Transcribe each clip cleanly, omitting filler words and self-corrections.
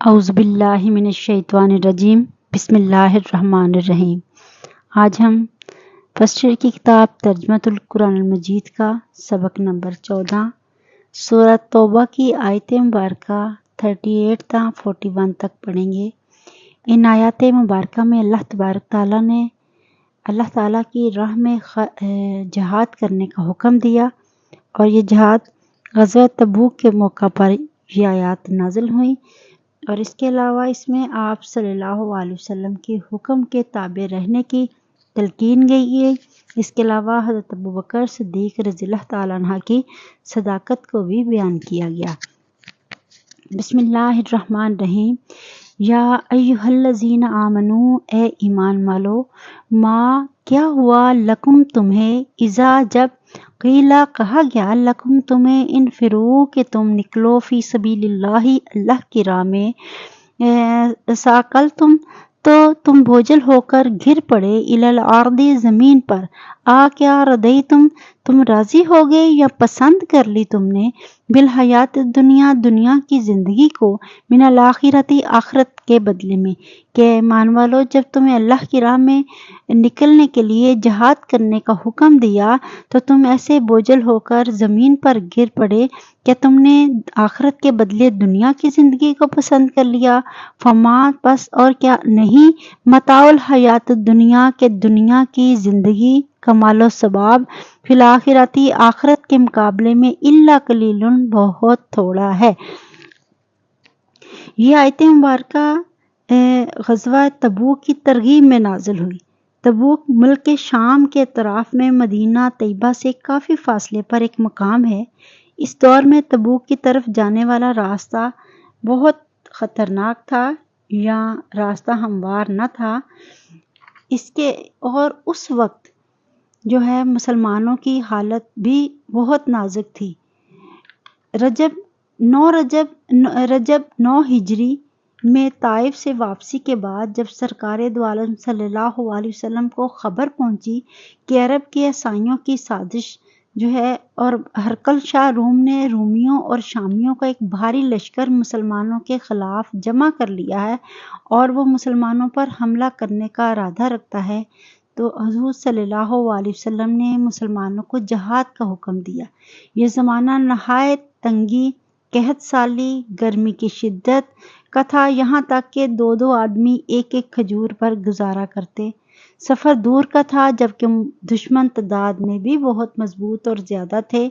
اعوذ باللہ من الشیطان الرجیم بسم اللہ الرحمن الرحیم۔ آج ہم فرسٹ ایئر کی کتاب ترجمۃ القرآن المجید کا سبق نمبر 14 سورہ توبہ کی آیت مبارکہ 38 تا 41 تک پڑھیں گے۔ ان آیات مبارکہ میں اللہ تبارک تعالیٰ نے اللہ تعالیٰ کی راہ میں جہاد کرنے کا حکم دیا، اور یہ جہاد غزوہ تبوک کے موقع پر یہ آیات نازل ہوئیں، اور اس کے علاوہ اس میں آپ صلی اللہ علیہ وسلم کے حکم کے تابع رہنے کی تلقین گئی ہے۔ اس کے علاوہ حضرت ابوبکر صدیق رضی اللہ تعالیٰ عنہ کی صداقت کو بھی بیان کیا گیا۔ بسم اللہ الرحمن الرحیم۔ یا ایھا الذین آمنو، اے ایمان والو، ما کیا ہوا لکم تمہیں، اذا جب قیلا کہا گیا، لکم تمہیں، انفرو کہ تم نکلو، فی سبیل اللہ کی راہ میں، ساکلتم تو تم بوجھل ہو کر گر پڑے، الی الارض زمین پر، کیا ردیتم تم راضی ہو گئے یا پسند کر لی تم نے، بالحیات دنیا کی زندگی کو، من الاخرتی آخرت کے بدلے میں، کہ ایمان والو جب تمہیں اللہ کی راہ میں نکلنے کے لیے جہاد کرنے کا حکم دیا تو تم ایسے بوجھل ہو کر زمین پر گر پڑے، کیا تم نے آخرت کے بدلے دنیا کی زندگی کو پسند کر لیا؟ فما پس اور کیا نہیں، متاع الحیات الدنیا کے دنیا کی زندگی، کمال و ثواب، فی الآخرتی آخرت کے مقابلے میں، الا قلیل بہت تھوڑا ہے۔ یہ آیت مبارکہ غزوہ تبوک کی ترغیب میں نازل ہوئی۔ تبوک ملک شام کے اطراف میں مدینہ طیبہ سے کافی فاصلے پر ایک مقام ہے۔ اس دور میں تبوک کی طرف جانے والا راستہ بہت خطرناک تھا، یا راستہ ہموار نہ تھا۔ اور اس وقت جو ہے مسلمانوں کی حالت بھی بہت نازک تھی۔ رجب 9 ہجری میں طائف سے واپسی کے بعد جب سرکار دو عالم صلی اللہ علیہ وسلم کو خبر پہنچی کہ عرب کے عیسائیوں کی سازش جو ہے، اور ہرقل شاہ روم نے رومیوں اور شامیوں کا ایک بھاری لشکر مسلمانوں کے خلاف جمع کر لیا ہے، اور وہ مسلمانوں پر حملہ کرنے کا ارادہ رکھتا ہے، تو حضور صلی اللہ علیہ وسلم نے مسلمانوں کو جہاد کا حکم دیا۔ یہ زمانہ نہایت تنگی، قحط سالی، گرمی کی شدت کا تھا، یہاں تک کہ 2 آدمی ایک کھجور پر گزارا کرتے۔ سفر دور کا تھا، جبکہ دشمن تعداد میں بھی بہت مضبوط اور زیادہ تھے۔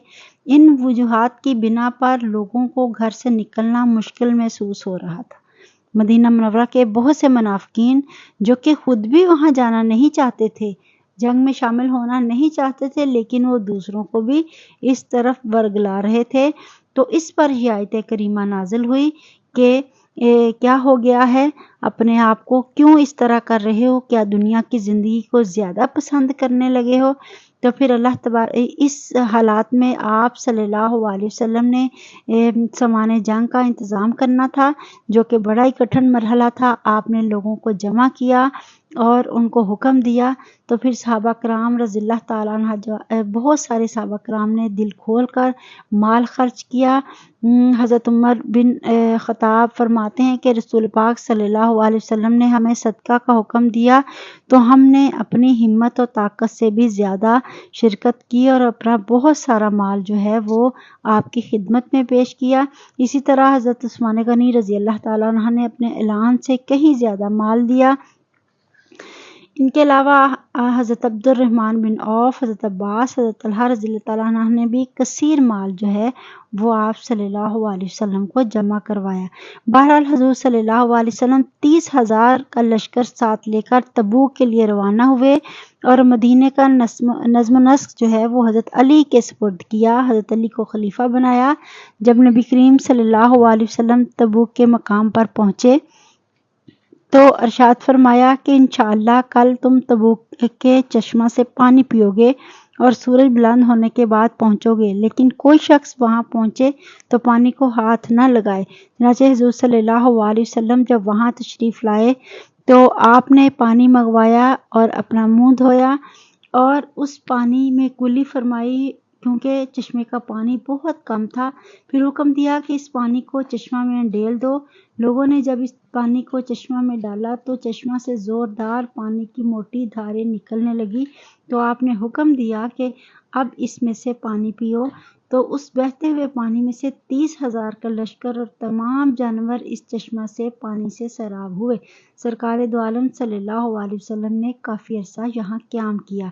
ان وجوہات کی بنا پر لوگوں کو گھر سے نکلنا مشکل محسوس ہو رہا تھا۔ مدینہ منورہ کے بہت سے منافقین، جو کہ خود بھی وہاں جانا نہیں چاہتے تھے، جنگ میں شامل ہونا نہیں چاہتے تھے، لیکن وہ دوسروں کو بھی اس طرف ورگلا رہے تھے، تو اس پر یہ آیت کریمہ نازل ہوئی کہ کیا ہو گیا ہے، اپنے آپ کو کیوں اس طرح کر رہے ہو، کیا دنیا کی زندگی کو زیادہ پسند کرنے لگے ہو؟ تو پھر اللہ تبارک اس حالات میں آپ صلی اللہ علیہ وسلم نے سامان جنگ کا انتظام کرنا تھا، جو کہ بڑا ہی کٹھن مرحلہ تھا۔ آپ نے لوگوں کو جمع کیا اور ان کو حکم دیا، تو پھر صحابہ کرام رضی اللہ تعالیٰ عنہ، بہت سارے صحابہ کرام نے دل کھول کر مال خرچ کیا۔ حضرت عمر بن خطاب فرماتے ہیں کہ رسول پاک صلی اللہ علیہ وسلم نے ہمیں صدقہ کا حکم دیا تو ہم نے اپنی ہمت و طاقت سے بھی زیادہ شرکت کی، اور اپنا بہت سارا مال جو ہے وہ آپ کی خدمت میں پیش کیا۔ اسی طرح حضرت عثمان غنی رضی اللہ تعالیٰ عنہ نے اپنے اعلان سے کہیں زیادہ مال دیا۔ ان کے علاوہ حضرت عبد الرحمن بن عوف، حضرت عباس، حضرت طلحہ رضی اللہ تعالیٰ عنہ نے بھی کثیر مال جو ہے وہ آپ صلی اللہ علیہ وسلم کو جمع کروایا۔ بہرحال حضور صلی اللہ علیہ وسلم 30,000 کا لشکر ساتھ لے کر تبوک کے لیے روانہ ہوئے، اور مدینے کا نظم و نسق جو ہے وہ حضرت علی کے سپرد کیا، حضرت علی کو خلیفہ بنایا۔ جب نبی کریم صلی اللہ علیہ وسلم تبوک کے مقام پر پہنچے تو ارشاد فرمایا کہ انشاءاللہ کل تم تبوک کے چشمہ سے پانی پیو گے اور سورج بلند ہونے کے بعد پہنچو گے، لیکن کوئی شخص وہاں پہنچے تو پانی کو ہاتھ نہ لگائے۔ چنانچہ حضور صلی اللہ علیہ وسلم جب وہاں تشریف لائے تو آپ نے پانی منگوایا اور اپنا منہ دھویا، اور اس پانی میں کلی فرمائی کیونکہ چشمے کا پانی بہت کم تھا۔ پھر حکم دیا کہ اس پانی کو چشمہ میں ڈال دو۔ لوگوں نے جب اس پانی کو چشمہ میں ڈالا تو چشمہ سے زوردار پانی کی موٹی دھاریں نکلنے لگی، تو آپ نے حکم دیا کہ اب اس میں سے پانی پیو۔ تو اس بہتے ہوئے پانی میں سے 30,000 کا لشکر اور تمام جانور اس چشمہ سے پانی سے سیراب ہوئے۔ سرکار دو عالم صلی اللہ علیہ وسلم نے کافی عرصہ یہاں قیام کیا۔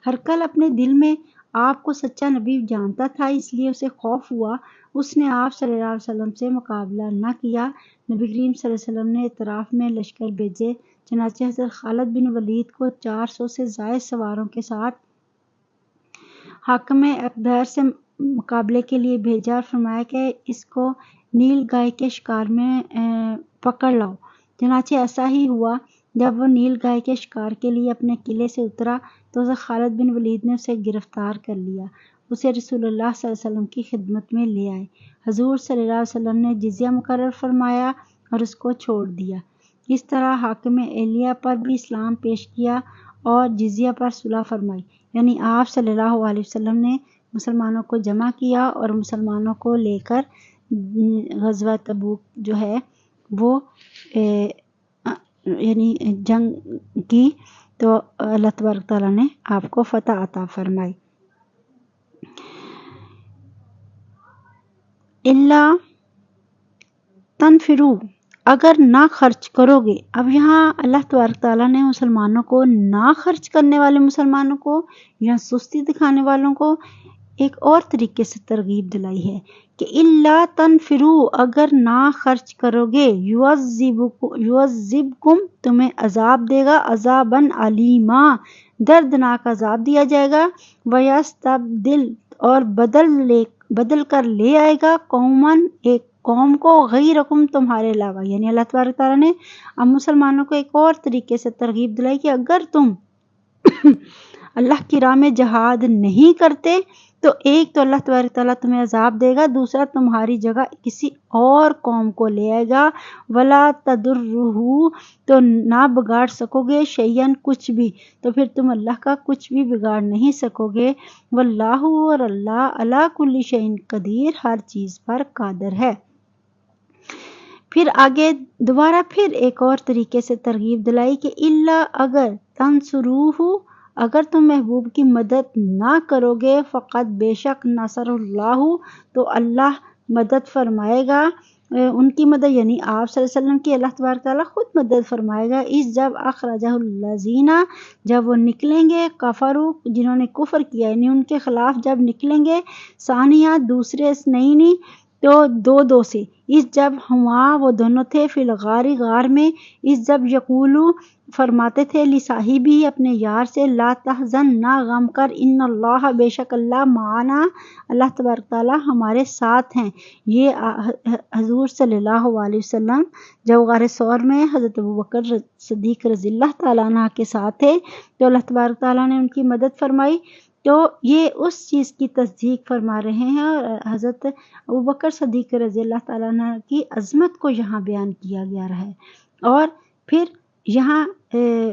ہرقل اپنے دل میں آپ کو سچا نبی جانتا تھا، اس لیے اسے خوف ہوا۔ اس نے آپ صلی اللہ علیہ وسلم سے مقابلہ نہ کیا۔ نبی کریم صلی اللہ علیہ وسلم نے اطراف میں لشکر بھیجے، چنانچہ حضرت خالد بن ولید کو 400 سے زائد سواروں کے ساتھ حاکم اقدار سے مقابلے کے لیے بھیجا اور فرمایا کہ اس کو نیل گائے کے شکار میں پکڑ لاؤ۔ چنانچہ ایسا ہی ہوا۔ جب وہ نیل گائے کے شکار کے لیے اپنے قلعے سے اترا تو حضرت خالد بن ولید نے اسے گرفتار کر لیا، اسے رسول اللہ صلی اللہ علیہ وسلم کی خدمت میں لے آئے۔ حضور صلی اللہ علیہ وسلم نے جزیہ مقرر فرمایا اور اس کو چھوڑ دیا۔ اس طرح حاکم اہلیہ پر بھی اسلام پیش کیا اور جزیہ پر صلح فرمائی، یعنی آپ صلی اللہ علیہ وسلم نے مسلمانوں کو جمع کیا اور مسلمانوں کو لے کر غزوہ تبوک جو ہے وہ یعنی جنگ کی، تو اللہ تبارک تعالیٰ نے آپ کو فتح عطا فرمائی۔ اللہ تنفرو، اگر نہ خرچ کرو گے۔ اب یہاں اللہ تبارک تعالیٰ نے مسلمانوں کو، نہ خرچ کرنے والے مسلمانوں کو یا سستی دکھانے والوں کو ایک اور طریقے سے ترغیب دلائی ہے کہ اللہ تنفرو، اگر نہ خرچ کرو گے، یعذبکم، تمہیں عذاب دے گا، عذاباً علیما، دردناک عذاب دیا جائے گا، ویستبدل، اور بدل کر لے آئے گا، قوماً، ایک قوم کو، غیرکم، تمہارے علاوہ۔ یعنی اللہ تبارک تعالیٰ نے اب مسلمانوں کو ایک اور طریقے سے ترغیب دلائی کہ اگر تم اللہ کی راہ میں جہاد نہیں کرتے تو ایک تو اللہ تبارک تعالیٰ تمہیں عذاب دے گا، دوسرا تمہاری جگہ کسی اور قوم کو لے آئے گا، ولا تضرہ، تو نہ بگاڑ سکو گے، شیئن، کچھ بھی، تو پھر تم اللہ کا کچھ بھی بگاڑ نہیں سکو گے، واللہ، اور اللہ، علی کل شیء قدیر، ہر چیز پر قادر ہے۔ پھر آگے دوبارہ پھر ایک اور طریقے سے ترغیب دلائی کہ اللہ، اگر تنصروہ، اگر تم محبوب کی مدد نہ کرو گے، فقط، بے شک، نصر اللہ، تو اللہ مدد فرمائے گا، ان کی مدد یعنی آپ صلی اللہ علیہ وسلم کی اللہ تبارک تعالیٰ خود مدد فرمائے گا۔ اس جب اخرجہ الذین، جب وہ نکلیں گے، کفروا، جنہوں نے کفر کیا، یعنی ان کے خلاف جب نکلیں گے، ثانیہ، دوسرے اثنین، تو دو سے، اس جب ہما، وہ دونوں تھے، فی الغار، غار میں، اس جب یقولو، فرماتے تھے، لصاحبہ، اپنے یار سے، لا تحزن، نہ غم کر، ان اللہ، بے شک اللہ، معنا، اللہ تبارک تعالیٰ ہمارے ساتھ ہیں۔ یہ حضور صلی اللہ علیہ وسلم جب غار ثور میں حضرت ابوبکر صدیق رضی اللہ تعالیٰ عنہ کے ساتھ تھے تو اللہ تبارک تعالیٰ نے ان کی مدد فرمائی، تو یہ اس چیز کی تصدیق فرما رہے ہیں، اور حضرت ابوبکر صدیق رضی اللہ تعالیٰ عنہ کی عظمت کو یہاں بیان کیا گیا ہے، اور پھر یہاں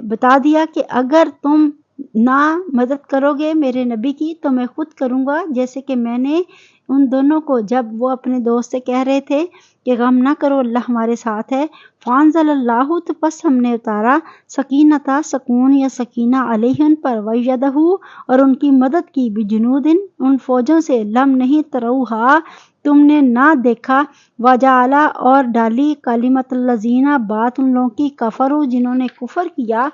بتا دیا کہ اگر تم نہ مدد کرو گے میرے نبی کی تو میں خود کروں گا، جیسے کہ میں نے ان دونوں کو، جب وہ اپنے دوست سے کہہ رہے تھے کہ غم نہ کرو، اللہ ہمارے ساتھ ہے، فانزل اللہ، تو پس ہم نے اتارا، سکینتا، سکون یا سکینہ، علیہن پر، ویدہ، اور ان کی مدد کی، بجنودن، ان فوجوں سے، لم نہیں تروہا، تم نے نہ دیکھا، وجعلا، اور ڈالی، کلمۃ الذین، بات ان لوگوں کی، کفروا، جنہوں نے کفر کیا،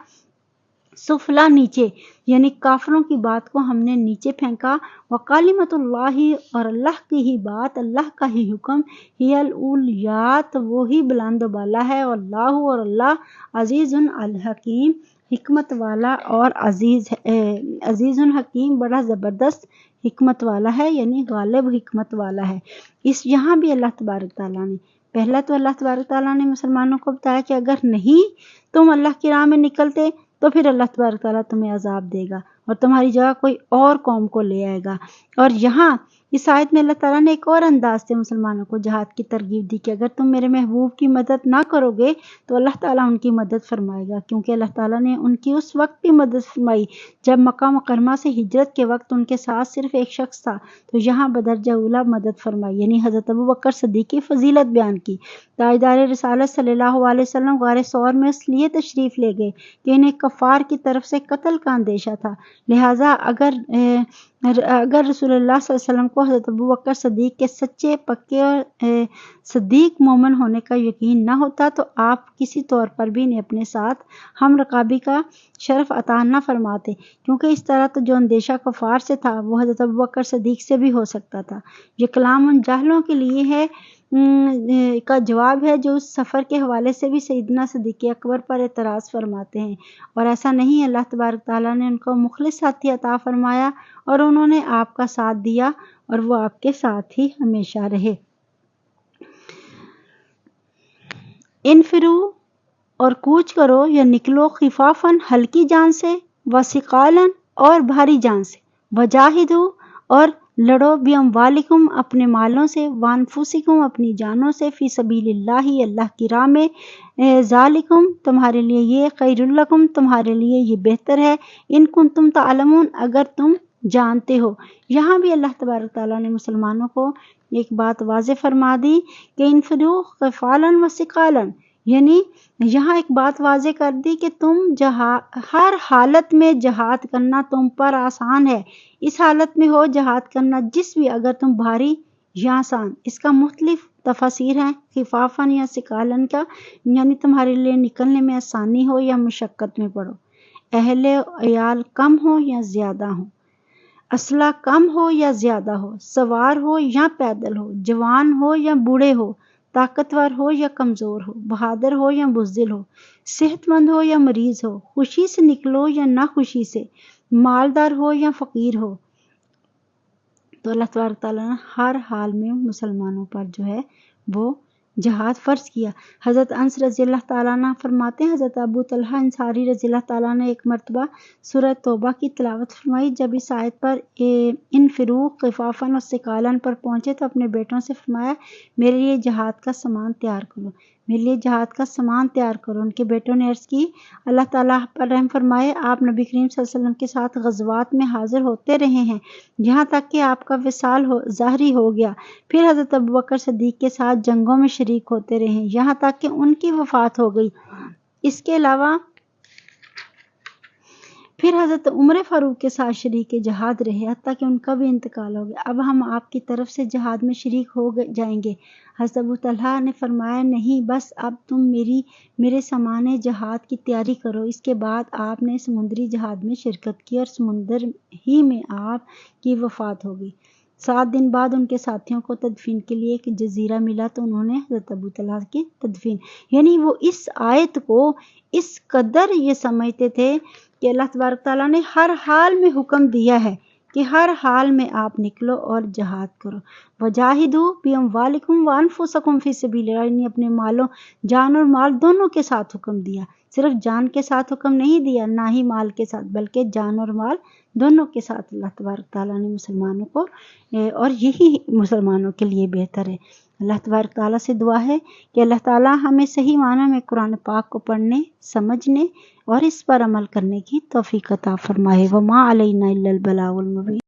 سفلا، نیچے، یعنی کافروں کی بات کو ہم نے نیچے پھینکا، وکلمۃ اللہ، اور اللہ کی ہی بات، اللہ کا ہی حکم، ہی العلیٰ، وہی بلند و بالا ہے، واللہ، اور اللہ، عزیز الحکیم، حکمت والا اور عزیز الحکیم، بڑا زبردست حکمت والا ہے، یعنی غالب حکمت والا ہے۔ یہاں بھی اللہ تبارک تعالیٰ نے پہلا تو اللہ تبارک تعالیٰ نے مسلمانوں کو بتایا کہ اگر نہیں تم اللہ کی راہ میں نکلتے تو پھر اللہ تبارک تعالیٰ تمہیں عذاب دے گا اور تمہاری جگہ کوئی اور قوم کو لے آئے گا، اور یہاں اس آیت میں اللہ تعالیٰ نے ایک اور انداز سے مسلمانوں کو جہاد کی ترغیب دی کہ اگر تم میرے محبوب کی مدد نہ کرو گے تو اللہ تعالیٰ ان کی مدد فرمائے گا، کیونکہ اللہ تعالیٰ نے ان کی اس وقت بھی مدد فرمائی جب مکہ مکرمہ سے ہجرت کے وقت ان کے ساتھ صرف ایک شخص تھا، تو یہاں بدرجہ اولیٰ مدد فرمائی، یعنی حضرت ابوبکر صدیق کی فضیلت بیان کی۔ تاجدار رسالت صلی اللہ علیہ وسلم غار ثور میں اس لیے تشریف لے گئے کہ انہیں کفار کی طرف سے قتل کا اندیشہ تھا، لہٰذا اگر رسول اللہ صلی اللہ علیہ وسلم کو حضرت ابوبکر صدیق کے سچے پکے اور صدیق مومن ہونے کا یقین نہ ہوتا تو آپ کسی طور پر بھی انہیں اپنے ساتھ ہم رکابی کا شرف عطا نہ فرماتے، کیونکہ اس طرح تو جو اندیشہ کفار سے تھا وہ حضرت ابوبکر صدیق سے بھی ہو سکتا تھا۔ یہ کلام ان جاہلوں کے لیے ہے کا جواب ہے جو اس سفر کے حوالے سے بھی سیدنا صدیق اکبر پر اعتراض فرماتے ہیں، اور ایسا نہیں، اللہ تبارک تعالیٰ نے ان کو مخلص ساتھی عطا فرمایا اور انہوں نے آپ کا ساتھ دیا اور وہ آپ کے ساتھ ہی ہمیشہ رہے۔ انفرو اور کوچ کرو یا نکلو، خفافاً ہلکی جان سے، وثقالاً اور بھاری جان سے، وجاہدو اور لڑو، باموالکم اپنے مالوں سے، وانفسکم اپنی جانوں سے، فی سبیل اللہ اللہ کی راہ میں، ذالکم تمہارے لیے یہ، خیر لکم تمہارے لیے یہ بہتر ہے، ان کنتم تعلمون اگر تم جانتے ہو۔ یہاں بھی اللہ تبارک تعالیٰ نے مسلمانوں کو ایک بات واضح فرما دی کہ انفرو خفالاً وثقالاً، یعنی یہاں ایک بات واضح کر دی کہ تم ہر حالت میں جہاد کرنا تم پر آسان ہے، اس حالت میں ہو جہاد کرنا جس بھی، اگر تم بھاری یا آسان۔ اس کا مختلف تفاسیر ہیں، خفافاً یا ثقالاً کا، یعنی تمہارے لیے نکلنے میں آسانی ہو یا مشقت میں پڑو، اہل عیال کم ہو یا زیادہ ہو، اسلحہ کم ہو یا زیادہ ہو، سوار ہو یا پیدل ہو، جوان ہو یا بوڑھے ہو، طاقتور ہو یا کمزور ہو، بہادر ہو یا بزدل ہو، صحت مند ہو یا مریض ہو، خوشی سے نکلو یا نہ خوشی سے، مالدار ہو یا فقیر ہو۔ تو اللہ تبارک تعالیٰ نے ہر حال میں مسلمانوں پر جو ہے وہ جہاد فرض کیا۔ حضرت انس رضی اللہ تعالیٰ عنہ فرماتے ہیں، حضرت ابو طلحہ انصاری رضی اللہ تعالیٰ نے ایک مرتبہ سورہ توبہ کی تلاوت فرمائی، جب اس آیت پر انفرو خفافاً و ثقالاً پر پہنچے تو اپنے بیٹوں سے فرمایا میرے لیے جہاد کا سامان تیار کرو، میرے لیے جہاد کا سامان تیار کرو۔ ان کے بیٹوں نے عرض کی اللہ تعالیٰ پر رحم فرمائے، آپ نبی کریم صلی اللہ علیہ وسلم کے ساتھ غزوات میں حاضر ہوتے رہے ہیں یہاں تک کہ آپ کا وصال ظاہری ہو گیا، پھر حضرت ابوبکر صدیق کے ساتھ جنگوں میں شریک ہوتے رہے یہاں تک کہ ان کی وفات ہو گئی، اس کے علاوہ پھر حضرت عمر فاروق کے ساتھ شریک جہاد رہے حتیٰ کہ ان کا بھی انتقال ہو گیا، اب ہم آپ کی طرف سے جہاد میں شریک ہو جائیں گے۔ حضرت ابو طلحہ نے فرمایا نہیں، بس اب تم میرے سامان جہاد کی تیاری کرو۔ اس کے بعد آپ نے سمندری جہاد میں شرکت کی اور سمندر ہی میں آپ کی وفات ہو گئی۔ 7 دن بعد ان کے ساتھیوں کو تدفین کے لیے ایک جزیرہ ملا تو انہوں نے حضرت ابو طلحہ کی تدفین، یعنی وہ اس آیت کو اس قدر یہ سمجھتے تھے کہ اللہ تبارک تعالیٰ نے ہر حال میں حکم دیا ہے کہ ہر حال میں آپ نکلو اور جہاد کرو۔ وجاہدو باموالکم وانفسکم فی سبیل اللہ، یعنی اپنے مالوں، جان اور مال دونوں کے ساتھ حکم دیا، صرف جان کے ساتھ حکم نہیں دیا، نہ ہی مال کے ساتھ، بلکہ جان اور مال دونوں کے ساتھ اللہ تبارک تعالیٰ نے مسلمانوں کو، اور یہی مسلمانوں کے لیے بہتر ہے۔ اللہ تبارک تعالیٰ سے دعا ہے کہ اللہ تعالیٰ ہمیں صحیح معنی میں قرآن پاک کو پڑھنے، سمجھنے اور اس پر عمل کرنے کی توفیق عطا فرمائے۔ وما علینا الا البلاغ المبین۔